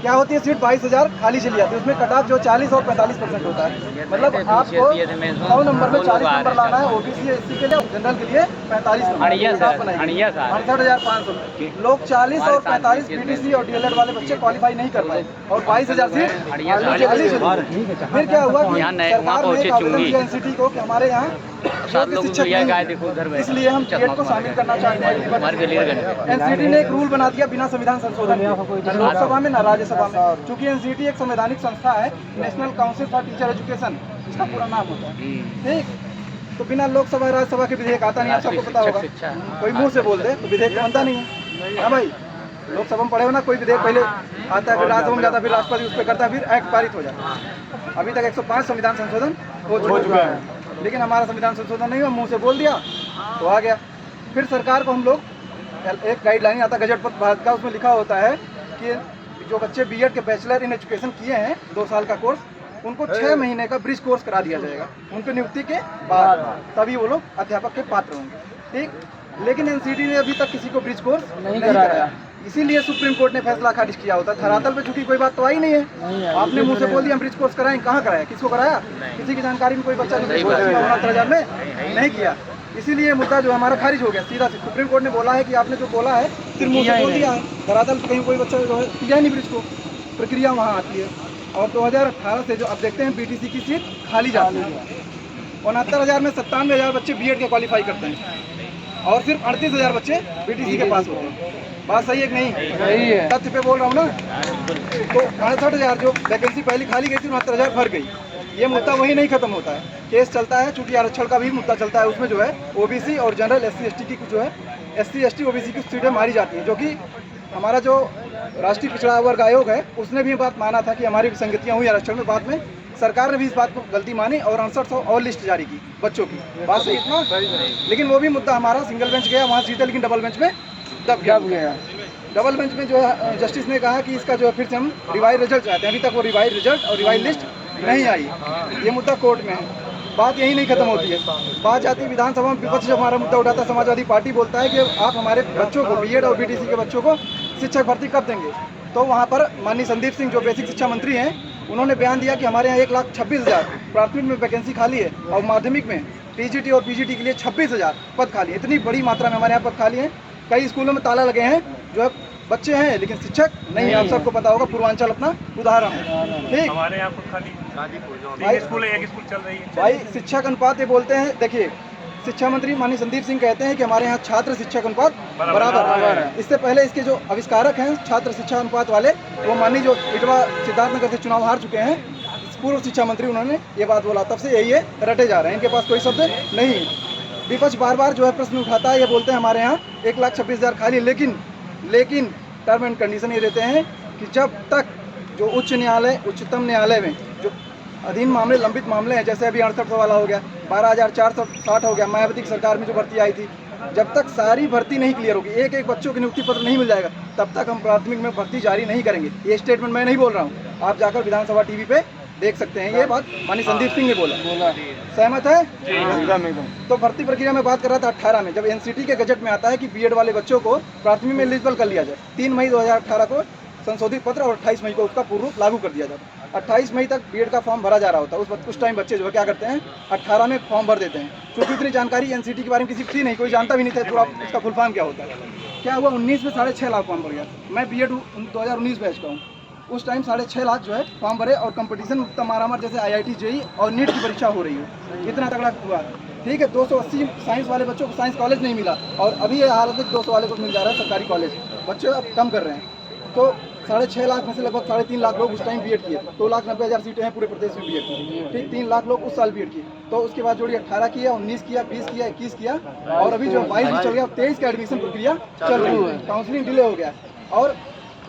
क्या होती है सीट 22,000 खाली चली जाती है, उसमें कट ऑफ जो 40 और 45% होता है। मतलब आपको 100 नंबर में 40 नंबर लाना है ओबीसी एससी के लिए, जनरल के लिए 45 नंबर 68,500। लोग 40 और 45 बीटीसी और डीएलएड वाले बच्चे क्वालिफाई नहीं कर पाए और 22,000 सीट खाली चली। फिर क्या हुआ कि सरकार ने एक आवेदन किया एनसीटी को कि हमारे यहाँ शिक्षक नहीं, इसलिए हम बीएड को शामिल करना चाहते हैं। एनसीटी ने एक रूल बना दिया बिना संविधान संशोधन के, लोकसभा में न राज्यसभा में। चूंकि एनसीटी एक संवैधानिक संस्था है, national council for teacher education इसका पूरा नाम होता है, ठीक। तो बिना लोकसभा राज्यसभा के विधेयक आता नहीं, आप सबको पता होगा। कोई मुंह से बोल दे तो विधेयक बनता नहीं है। हाँ भाई, लोकसभा में पढ़े हो ना, कोई विधेयक पहले आता है, फिर राज्यसभा में जाता है, फिर राष्ट्रपति उस पर करता है, फिर एक्ट पारित हो जाता है। अभी तक 105 संविधान संशोधन हो चुका है, लेकिन हमारा संविधान संशोधन नहीं हुआ, मुंह से बोल दिया तो आ गया। फिर सरकार को हम लोग एक गाइडलाइन आता है गजट पत्र भारत का, उसमें लिखा होता है कि जो बच्चे बीएड के बैचलर इन एजुकेशन किए हैं 2 साल का कोर्स, उनको 6 महीने का ब्रिज कोर्स करा दिया जाएगा उनकी नियुक्ति के बाद, तभी वो लोग अध्यापक के पात्र होंगे, ठीक। लेकिन एनसीटी ने अभी तक किसी को ब्रिज कोर्स नहीं कराया, इसीलिए सुप्रीम कोर्ट ने फैसला खारिज किया होता है। धरातल पे चूंकि कोई बात तो आई नहीं है, आपने मुंह से बोल दिया हम ब्रिज कोर्स कराएं, कहाँ कराया, किसको कराया, किसी की जानकारी में कोई बच्चा 69,000 में नहीं किया, इसीलिए मुद्दा जो हमारा खारिज हो गया सीधा। सुप्रीम कोर्ट ने बोला है कि आपने जो बोला है सिर्फ मुंह से बोल दिया है, धरातल पे कहीं कोई बच्चा जो है किया नहीं ब्रिज को, प्रक्रिया वहाँ आती है। और 2018 से जो अब देखते हैं बीटीसी की सीट खाली जाती है, 69,000 में 97,000 बच्चे बीएड के क्वालिफाई करते हैं और सिर्फ 38,000 बच्चे बीटीसी के पास होते हैं। बात सही है कि नहीं? सही है, तथ्य पे बोल रहा हूँ ना। तो 68,000 जो वैकेंसी पहले खाली गई थी 69,000 भर गई। ये मुद्दा वही नहीं खत्म होता है, केस चलता है, चूंकि आरक्षण का भी मुद्दा चलता है, उसमें जो है ओबीसी और जनरल एससी एसटी की जो है एससी एसटी ओबीसी की सीटें मारी जाती हैं, जो कि हमारा जो राष्ट्रीय पिछड़ा वर्ग आयोग है उसने भी बात माना था कि हमारी विसंगतियाँ हुई आरक्षण में। बाद में सरकार ने भी इस बात को गलती मानी और 6800 और लिस्ट जारी की बच्चों की। बात सही इतना, लेकिन वो भी मुद्दा हमारा सिंगल बेंच गया, वहाँ सीटें लेकिन डबल बेंच में दब गया। डबल बेंच में जो है जस्टिस ने कहा कि इसका जो है फिर से हम रिवाइज रिजल्ट चाहते हैं, अभी तक वो रिवाइज रिजल्ट और रिवाइज लिस्ट नहीं आई, ये मुद्दा कोर्ट में है। बात यही नहीं खत्म होती है, बात जाती है विधानसभा में। विपक्ष जब हमारा मुद्दा उठाता है, समाजवादी पार्टी बोलता है कि आप हमारे बच्चों को बीएड और बीटीसी के बच्चों को शिक्षक भर्ती कब देंगे। तो वहाँ पर माननीय संदीप सिंह जो बेसिक शिक्षा मंत्री हैं, उन्होंने बयान दिया कि हमारे यहाँ 1,26,000 प्राथमिक में वैकेंसी खाली है और माध्यमिक में टीजीटी और पीजीटी के लिए 26,000 पद खाली है। इतनी बड़ी मात्रा में हमारे यहाँ पद खाली हैं। कई स्कूलों में ताला लगे हैं, जो है बच्चे हैं लेकिन शिक्षक नहीं है। आप सबको पता होगा, पूर्वांचल अपना उदाहरण है, ठीक। हमारे यहाँ पर खाली स्कूल है, एक स्कूल चल रही है भाई। शिक्षक अनुपात ये बोलते हैं, देखिए शिक्षा मंत्री माननीय संदीप सिंह कहते हैं कि हमारे यहाँ छात्र शिक्षक अनुपात बराबर है। इससे पहले इसके जो आविष्कारक हैं छात्र शिक्षा अनुपात वाले, वो माननीय जो इटवा सिद्धार्थनगर से चुनाव हार चुके हैं, पूर्व शिक्षा मंत्री, उन्होंने ये बात बोला, तब से यही है रटे जा रहे हैं, इनके पास कोई शब्द नहीं है। विपक्ष बार बार जो है प्रश्न उठाता है, ये बोलते हैं हमारे यहाँ 1,26,000 खाली, लेकिन टर्म एंड कंडीशन ये देते हैं कि जब तक जो उच्चतम न्यायालय में जो अधीन मामले, लंबित मामले हैं, जैसे अभी 6800 वाला हो गया, 12,460 हो गया, मायावती की सरकार में जो भर्ती आई थी, जब तक सारी भर्ती नहीं क्लियर होगी, एक एक बच्चों की नियुक्ति पत्र नहीं मिल जाएगा, तब तक हम प्राथमिक में भर्ती जारी नहीं करेंगे। ये स्टेटमेंट मैं नहीं बोल रहा हूँ, आप जाकर विधानसभा टीवी पे देख सकते हैं। ये बात माननीय संदीप सिंह ने बोला। सहमत है? एकदम। तो भर्ती प्रक्रिया में बात कर रहा था 18 में, जब एनसीटी के गजट में आता है कि बीएड वाले बच्चों को प्राथमिक में एलिजिबल कर लिया जाए। 3 मई 2018 को संशोधित पत्र और 28 मई को उसका पूर्ण रूप लागू कर दिया जाता। 28 मई तक बीएड का फॉर्म भरा जा रहा होता है। उस टाइम बच्चे जो है क्या करते हैं, 18 में फॉर्म भर देते हैं। क्योंकि इतनी जानकारी एनसीटी के बारे में किसी की थी नहीं, कोई जानता भी नहीं था पूरा उसका फुल फॉर्म क्या होता है। क्या हुआ, 19 में 6.5 लाख फॉर्म भर गया। मैं बीएड 2019 बैच का हूँ, उस टाइम 6.5 लाख जो है फॉर्म भरे और कंपटीशन मारामार जैसे IIT जेईई और नीट की परीक्षा हो रही है, इतना तगड़ा हुआ। ठीक है, 280 साइंस वाले बच्चों को साइंस कॉलेज नहीं मिला और अभी ये हालत है 200 वाले को मिल जा रहा है सरकारी कॉलेज। बच्चे अब कम कर रहे हैं। तो 6.5 लाख में से लगभग 3.5 लाख लोग उस टाइम बीएड किए। 2,90,000 सीटें हैं पूरे प्रदेश में बीएड की, ठीक। 3 लाख लोग उस साल बीएड किए। तो उसके बाद जोड़िए 18 किया, 19 किया, 20 किया, 21 किया और अभी जो 22 चल गया, 23 का एडमिशन प्रक्रिया चल रही है। काउंसलिंग डिले हो गया। और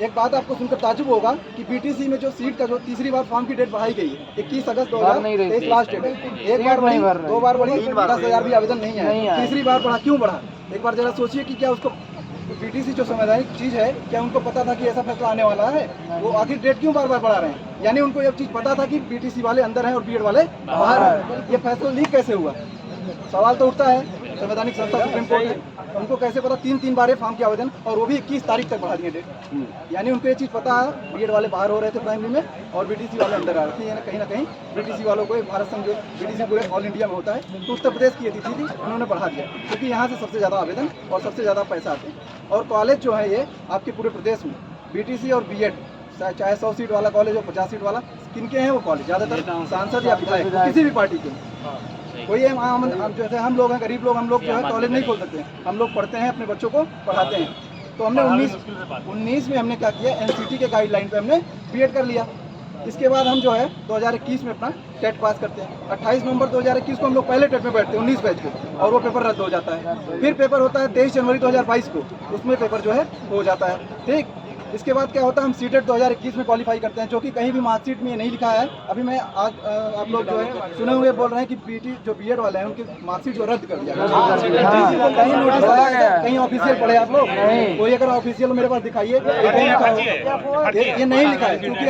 एक बात आपको सुनकर ताजुब होगा कि बीटीसी में जो सीट का जो तीसरी बार फॉर्म की डेट बढ़ाई गई है, 21 अगस्त 2023 लास्ट डेट है। एक बार बढ़ी, 2 बार बढ़ी, 10,000 भी आवेदन नहीं है। तीसरी बार बढ़ा, क्यों बढ़ा? एक बार जरा सोचिए कि क्या उसको बीटीसी जो संवैधानिक चीज़ है, क्या उनको पता था कि ऐसा फैसला आने वाला है? वो आखिर डेट क्यों बार बार बढ़ा रहे हैं? यानी उनको ये चीज़ पता था कि बीटीसी वाले अंदर हैं और बीएड वाले बाहर हैं। ये फैसला लीक कैसे हुआ? सवाल तो उठता है। संवैधानिक संस्था सुप्रीम कोर्ट है, उनको कैसे पता 3 बार फॉर्म के आवेदन, और वो भी 21 तारीख तक बढ़ा दिए डेट। यानी उनको ये चीज़ पता है, बीएड वाले बाहर हो रहे थे प्राइमरी में और बीटीसी वाले अंदर आ रहे थे। यानी कहीं ना कहीं बीटीसी वालों को, भारत संघ जो बीटीसी पूरे ऑल इंडिया में होता है, तो उत्तर प्रदेश की ये तिथि थी, उन्होंने बढ़ा दिया क्योंकि यहाँ से सबसे ज़्यादा आवेदन और सबसे ज़्यादा पैसा आते हैं। और कॉलेज जो है ये आपके पूरे प्रदेश में बीटीसी और बीएड, चाहे 100 सीट वाला कॉलेज हो, 50 सीट वाला, किनके हैं वो कॉलेज? ज़्यादातर सांसद या विधायक किसी भी पार्टी के। कोई हम जैसे हम लोग हैं गरीब लोग, हम लोग जो है कॉलेज नहीं खोल सकते हैं, हम लोग पढ़ते हैं, अपने बच्चों को पढ़ाते हैं। तो हमने 19 में हमने क्या किया, एनसीटी के गाइडलाइन पे हमने बीएड कर लिया। इसके बाद हम जो है 2021 में अपना टेट पास करते हैं। 28 नवंबर 2021 को हम लोग पहले टेट में बैठते हैं 19 बैच को, और वो पेपर रद्द हो जाता है। फिर पेपर होता है 23 जनवरी 2022 को, उसमें पेपर जो है हो जाता है। ठीक, इसके बाद क्या होता है, हम सीटेट 2021 में क्वालिफाई करते हैं, जो कि कहीं भी मार्कशीट में ये नहीं लिखा है। अभी मैं आज आप लोग जो है सुने हुए बोल रहे हैं कि बीटी जो बीएड वाले हैं उनकी मार्कशीट जो रद्द कर दिया, कहीं नोटिस आया, कहीं ऑफिशियल पढ़े आप लोग? कोई अगर ऑफिशियल मेरे पास दिखाइए, ये नहीं लिखा है। क्योंकि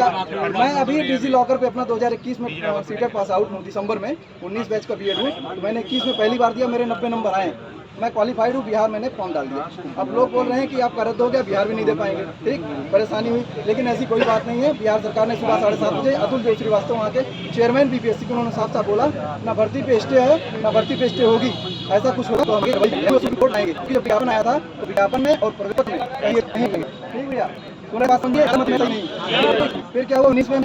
मैं अभी डिजी लॉकर पे अपना 2021 में सीटेट पास आउट हूँ, दिसंबर में 19 बैच का बीएड हूँ, तो मैंने 21 में पहली बार दिया, मेरे 90 नंबर आए, मैं क्वालिफाइड हूँ। बिहार मैंने फॉर्म डाल दिया। अब लोग बोल रहे हैं कि आपका रद्द हो गया, बिहार भी नहीं दे पाएंगे। ठीक, परेशानी हुई, लेकिन ऐसी कोई बात नहीं है। बिहार सरकार ने सुबह 7:30 बजे अतुल देव श्रीवास्तव वहाँ के चेयरमैन बीपीएससी को, उन्होंने साफ साफ बोला, ना भर्ती पे स्टे है, ना भर्ती पे स्टे होगी। ऐसा कुछ होगा तो हम सुप्रीम कोर्ट आएंगे, क्योंकि जब विज्ञापन आया था तो विज्ञापन में और प्रगति में कहीं नहीं। ठीक भैया, तुम्हारे बात समझिए, नहीं। फिर क्या हुआ, 19 में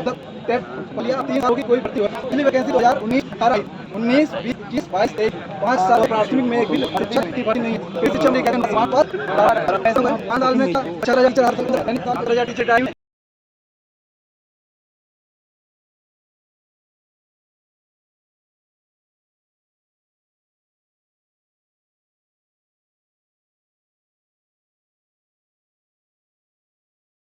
टेट लिया, 3 साल की कोई भर्ती हुआ, पिछली वैकेंसी 2019, 18, 19, 20, 21, 22, 23, 5 साल प्राथमिक में एक भी शिक्षक की भर्ती नहीं है। फिर शिक्षा में 5 साल में 4,000 टीचर